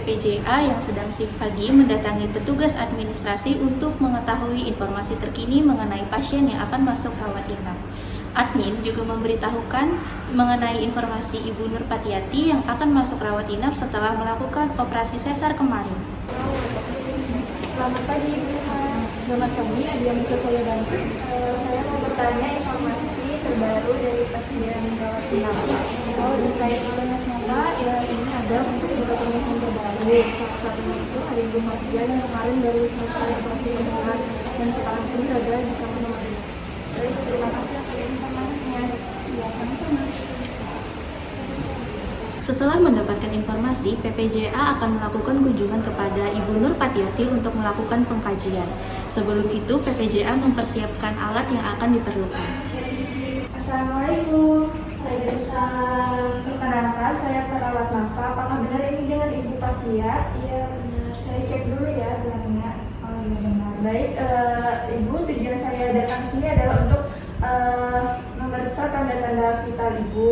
PPJA yang sedang shift pagi mendatangi petugas administrasi untuk mengetahui informasi terkini mengenai pasien yang akan masuk rawat inap. Admin juga memberitahukan mengenai informasi Ibu Nur Patiati yang akan masuk rawat inap setelah melakukan operasi sesar kemarin. Selamat pagi Ibu. Selamat pagi, ada yang bisa saya bantu? Saya mau bertanya informasi terbaru dari pasien rawat inap. Oh, saya ternyata ya ini ada untuk informasi terbaru. Salah satunya itu hari Jumat yang kemarin baru selesai operasi sesar dan sekarang ini ada di kamar nomor 2. Baik, terima kasih atas informasinya. Ya, sama-sama. Setelah mendapatkan informasi, PPJA akan melakukan kunjungan kepada Ibu Nur Patiati untuk melakukan pengkajian. Sebelum itu, PPJA mempersiapkan alat yang akan diperlukan. Assalamualaikum. Waalaikumsalam. Perkenalkan, saya perawat Nafa. Apakah benar ini dengan Ibu Patia? Iya benar. Saya cek dulu ya bilangnya. Oh iya benar. Baik, Ibu, tujuan saya datang sini adalah untuk memeriksa tanda-tanda vital Ibu.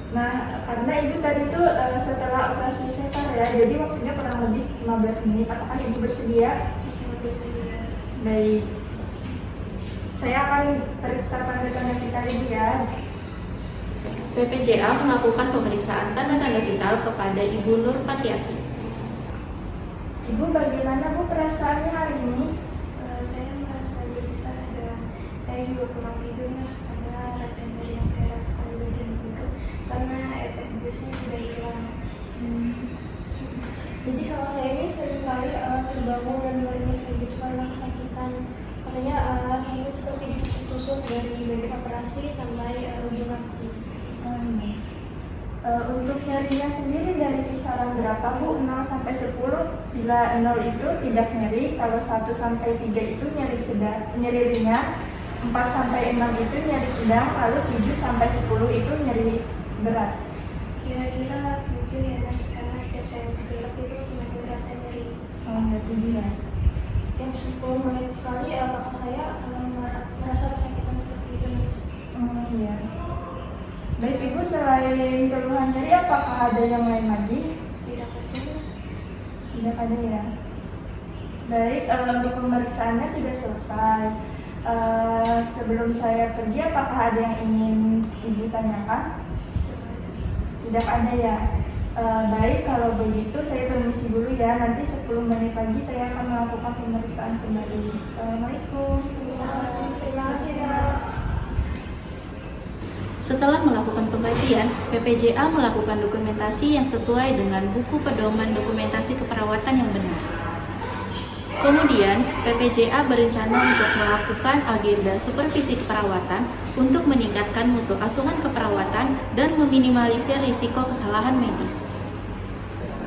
Nah, karena Ibu tadi itu setelah operasi sesar ya, jadi waktunya kurang lebih 15 menit. Apakah Ibu bersedia? Bersedia. Baik. Saya akan periksa tanda-tanda vital Ibu ya. PPJA melakukan pemeriksaan tanda-tanda vital kepada Ibu Nur Patiati. Ibu, bagaimana Bu perasaannya hari ini? Saya merasa gelisah dan saya juga kurang tidur mas, karena rasa nyeri yang saya rasakan di bagian perut karena efek busnya sudah hilang. Jadi kalau saya ini seringkali terbangun dan menangis gitu karena kesakitan. Katanya sakit seperti ditusuk-tusuk dari bagian operasi sampai ujung kaki. Untuk nyerinya sendiri dari kisaran berapa Bu? 0 sampai 10. Bila 0 itu tidak nyeri, kalau 1 sampai 3 itu nyeri ringan, 4 sampai 6 itu nyeri sedang, lalu 7 sampai 10 itu nyeri berat. Kira-kira 7 ya mas, karena setiap saya bergerak itu semakin terasa nyeri. Oh, ya 7 ya. Setiap 10 menit sekali apakah saya selalu merasa kesakitan seperti itu mas? Iya. Baik Ibu, selain keluhan nyeri, apakah ada yang lain lagi? Tidak ada mas. Tidak ada ya. Baik, untuk pemeriksaannya sudah selesai. Sebelum saya pergi, apakah ada yang ingin Ibu tanyakan? Tidak ada ya. Baik, kalau begitu saya permisi dulu ya. Nanti 10 menit lagi saya akan melakukan pemeriksaan kembali. Assalamualaikum. Terima kasih mas. Setelah melakukan pengkajian, PPJA melakukan dokumentasi yang sesuai dengan buku pedoman dokumentasi keperawatan yang benar. Kemudian, PPJA berencana untuk melakukan agenda supervisi keperawatan untuk meningkatkan mutu asuhan keperawatan dan meminimalisir risiko kesalahan medis.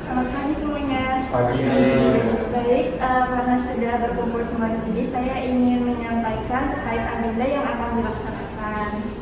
Selamat pagi semuanya. Baik, karena sudah berkumpul semua di sini, saya ingin menyampaikan terkait agenda yang akan dilaksanakan.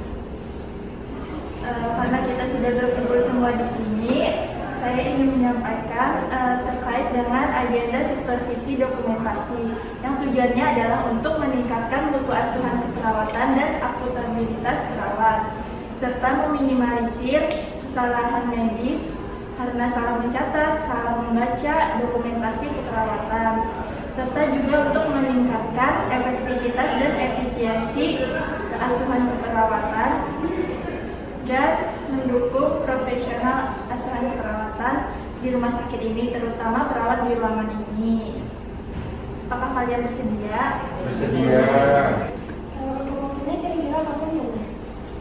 Karena kita sudah berkumpul semua di sini, saya ingin menyampaikan terkait dengan agenda supervisi dokumentasi yang tujuannya adalah untuk meningkatkan mutu asuhan keperawatan dan akuntabilitas perawat, serta meminimalisir kesalahan medis karena salah mencatat, salah membaca dokumentasi keperawatan, serta juga untuk meningkatkan efektivitas dan efisiensi asuhan keperawatan dan mendukung profesional asuhan keperawatan di rumah sakit ini, terutama perawat di ruangan ini. Apakah kalian bersedia? Bersedia. Untuk waktunya kira-kira kapan ya?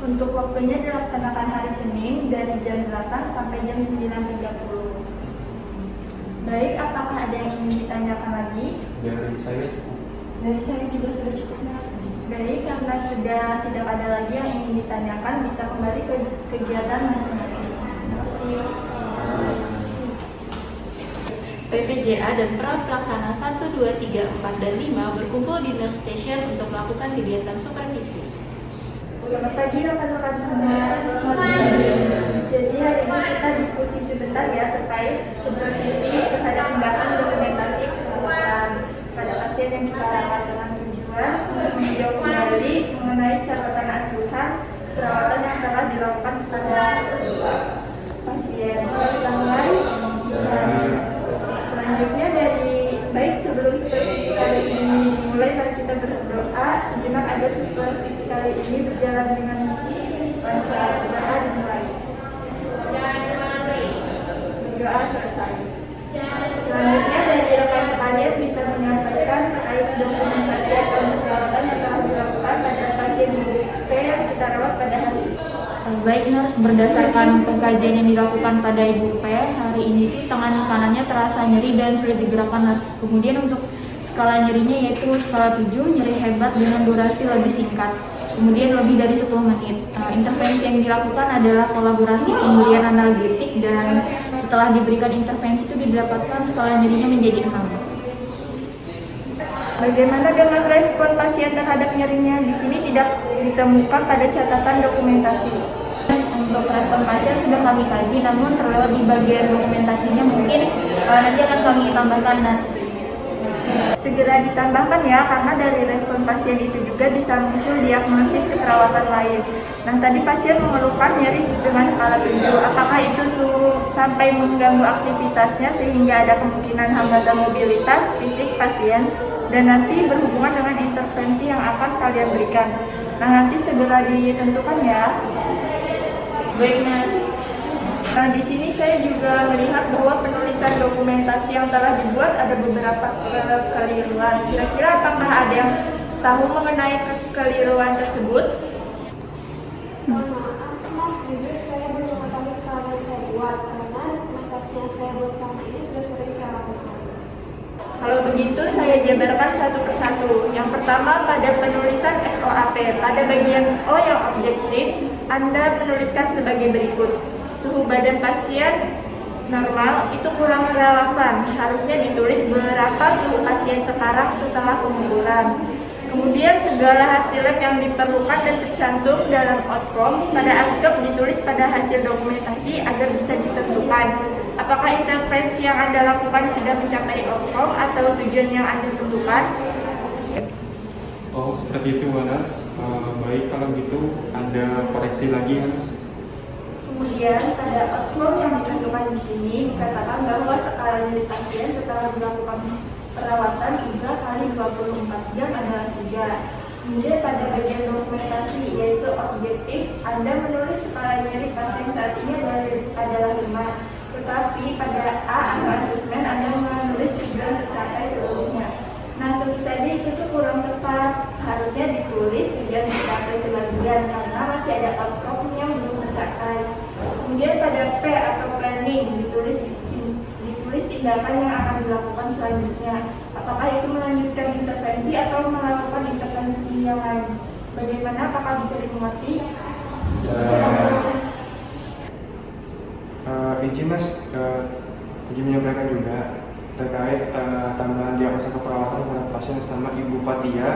Untuk waktunya dilaksanakan hari Senin dari jam 8 sampai jam 9.30. Baik, apakah ada yang ingin ditanyakan lagi? Dari saya cukup. Dari saya juga sudah cukup mas. Baik, karena sudah tidak ada lagi yang ingin ditanyakan, bisa kembali ke kegiatan masing-masing. Terima kasih. PPJA dan perawat pelaksana 1, 2, 3, 4, dan 5 berkumpul di nurse station untuk melakukan kegiatan supervisi. Selamat pagi rekan-rekan semua. Jadi hari ini kita diskusi sebentar ya terkait supervisi terhadap tindakan dokumentasi keperawatan pada pasien yang kita rawat dengan tujuan meninjau kembali mengenai catatan asuhan perawatan yang telah dilakukan kepada pasien. Bisa kita mulai? Bisa. sebelum supervisi kali ini dimulai, mari kita berdoa sejenak agar supervisi kali ini berjalan dengan lancar. Doa dimulai. Doa selesai. Selanjutnya dari rekan sekalian bisa menyampaikan terkait dokumentasi atau perawatan yang telah dilakukan pada pasien IBP yang kita rawat pada hari ini. Baik nurse, berdasarkan pengkajian yang dilakukan pada Ibu P, hari ini tangan kanannya terasa nyeri dan sulit digerakkan nurse. Kemudian untuk skala nyerinya yaitu skala 7, nyeri hebat dengan durasi lebih singkat. Kemudian lebih dari 10 menit. Intervensi yang dilakukan adalah kolaborasi pemberian analgetik dan setelah diberikan intervensi itu didapatkan skala nyerinya menjadi 6. Bagaimana dengan respon pasien terhadap nyerinya? Di sini tidak ditemukan pada catatan dokumentasi. Untuk respon pasien sudah kami kaji, namun terlewat di bagian dokumentasinya, mungkin nanti akan kami tambahkan nurse. Segera ditambahkan ya, karena dari respon pasien itu juga bisa muncul diagnosis keperawatan lain. Nah, tadi pasien mengeluhkan nyeri dengan skala 7. Apakah itu sampai mengganggu aktivitasnya sehingga ada kemungkinan hambatan mobilitas fisik pasien dan nanti berhubungan dengan intervensi yang akan kalian berikan. Nah, nanti segera ditentukan ya. Baik nurse. Nah, di sini saya juga melihat bahwa penulisan dokumentasi yang telah dibuat ada beberapa kekeliruan. Kira-kira apakah ada yang tahu mengenai kekeliruan tersebut? Mohon maaf, Mas, jujur saya belum mengetahui kesalahan yang saya buat karena dokumentasi yang saya buat selama ini sudah sering saya lakukan. Kalau begitu, saya jabarkan satu persatu. Yang pertama, pada penulisan SOAP, pada bagian O yang objektif, Anda menuliskan sebagai berikut. Suhu badan pasien normal itu kurang relevan. Harusnya ditulis berapa suhu pasien sekarang setelah pengukuran. Kemudian segala hasil lab yang diperlukan dan tercantum dalam outcome pada ASCEP ditulis pada hasil dokumentasi agar bisa ditentukan apakah intervensi yang Anda lakukan sudah mencapai outcome atau tujuan yang Anda tentukan. Oh, seperti itu, Mas. Baik, kalau gitu Anda koreksi lagi, Mas. Kemudian pada outcome yang ditentukan di sini dikatakan bahwa skala nyeri pasien setelah dilakukan perawatan 3 kali 24 jam adalah 3. Kemudian pada bagian dokumentasi yaitu objektif, Anda menulis skala nyeri pasien saat ini adalah 5. Tetapi pada A atau asesmen Anda menulis tujuan tercapai sebelumnya. Nah, tentu saja itu tuh kurang tepat. Harusnya ditulis tujuan tercapai sebagian karena masih ada outcome yang belum tercapai. Kemudian pada P atau planning ditulis tindakan yang akan dilakukan selanjutnya. Apakah itu melanjutkan intervensi atau melakukan intervensi yang lain? Bagaimana? Apakah bisa dimengerti? Izin Mas, izin menyampaikan juga terkait tambahan diagnosa keperawatan pada pasien sama Ibu Fatia.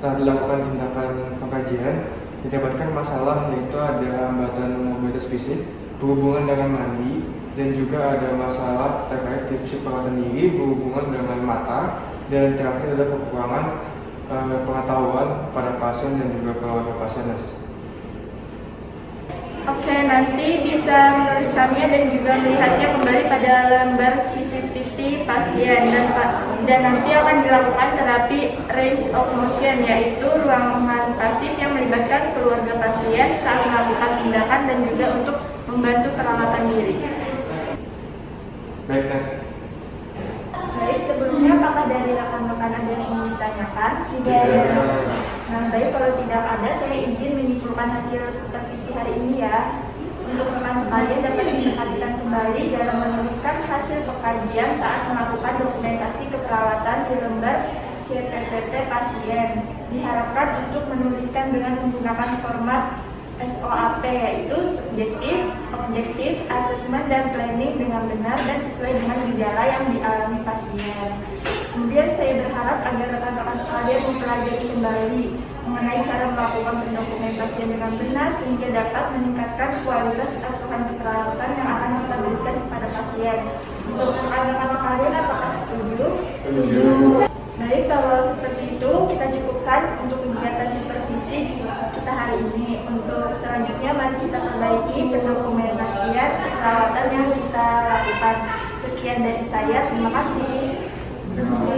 Setelah dilakukan tindakan pengkajian, didapatkan masalah yaitu ada hambatan mobilitas fisik berhubungan dengan mandi dan juga ada masalah terkait defisit perawatan diri berhubungan dengan mata dan terakhir ada kekurangan pengetahuan pada pasien dan juga keluarga pasien. Oke, nanti bisa menuliskannya dan juga melihatnya kembali pada lembar CVT pasien dan nanti akan dilakukan terapi range of motion yaitu ruangan pasif yang melibatkan keluarga pasien saat melakukan tindakan dan juga untuk membantu perawatan diri. Baik, Mas. Baik, sebelumnya apakah dari rekan-rekan ada yang ingin ditanyakan? Tidak ada. Nah, baik, kalau tidak ada, saya izin menyimpulkan hasil supervisi hari ini ya. Untuk rekan sekalian dapat diperhatikan kembali dalam menuliskan hasil pengkajian saat melakukan dokumentasi keperawatan di lembar CPPT pasien. Diharapkan untuk menuliskan dengan menggunakan format SOAP yaitu subjektif, objektif, asesmen, dan planning dengan benar dan sesuai dengan gejala yang dialami pasien. Kemudian saya berharap agar rekan-rekan sekalian mempelajari kembali mengenai cara melakukan pendokumentasian dengan benar sehingga dapat meningkatkan kualitas asuhan keperawatan yang akan kita berikan kepada pasien. Untuk rekan-rekan sekalian, apakah setuju? Setuju. Baik, kalau seperti itu kita cukupkan untuk kegiatan supervisi kita hari ini. Untuk selanjutnya mari kita perbaiki pendokumentasian perawatan yang kita lakukan. Sekian dari saya, terima kasih. Thank